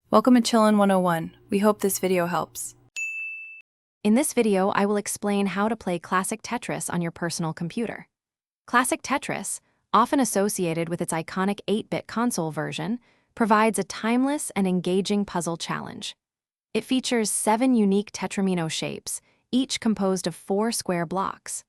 Welcome to Chillin' 101. We hope this video helps. In this video, I will explain how to play classic Tetris on your personal computer. Classic Tetris, often associated with its iconic 8-bit console version, provides a timeless and engaging puzzle challenge. It features 7 unique tetramino shapes, each composed of 4 square blocks.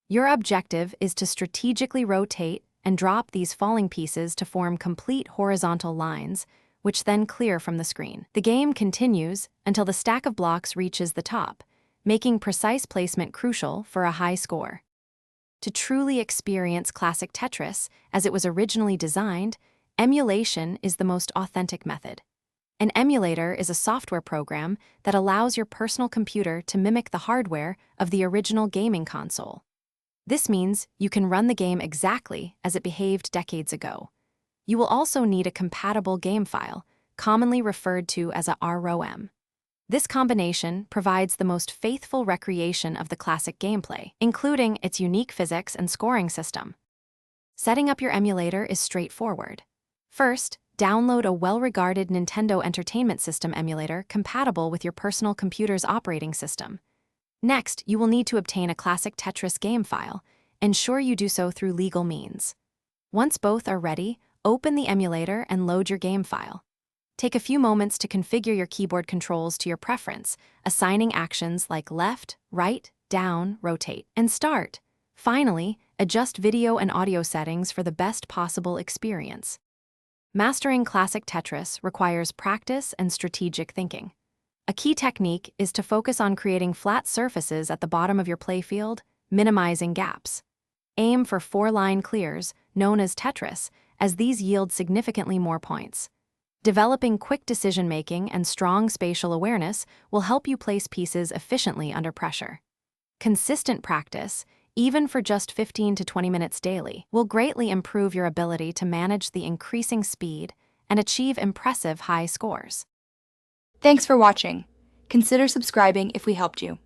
Your objective is to strategically rotate and drop these falling pieces to form complete horizontal lines, which then clear from the screen. The game continues until the stack of blocks reaches the top, making precise placement crucial for a high score. To truly experience classic Tetris as it was originally designed, emulation is the most authentic method. An emulator is a software program that allows your personal computer to mimic the hardware of the original gaming console. This means you can run the game exactly as it behaved decades ago. You will also need a compatible game file, commonly referred to as a ROM. This combination provides the most faithful recreation of the classic gameplay, including its unique physics and scoring system. Setting up your emulator is straightforward. First, download a well-regarded Nintendo Entertainment System emulator compatible with your personal computer's operating system. Next, you will need to obtain a classic Tetris game file. Ensure you do so through legal means. Once both are ready, open the emulator and load your game file. Take a few moments to configure your keyboard controls to your preference, assigning actions like left, right, down, rotate, and start. Finally, adjust video and audio settings for the best possible experience. Mastering classic Tetris requires practice and strategic thinking. A key technique is to focus on creating flat surfaces at the bottom of your playfield, minimizing gaps. Aim for 4-line clears, known as Tetris, as these yield significantly more points. Developing quick decision-making and strong spatial awareness will help you place pieces efficiently under pressure. Consistent practice, even for just 15 to 20 minutes daily, will greatly improve your ability to manage the increasing speed and achieve impressive high scores. Thanks for watching. Consider subscribing if we helped you.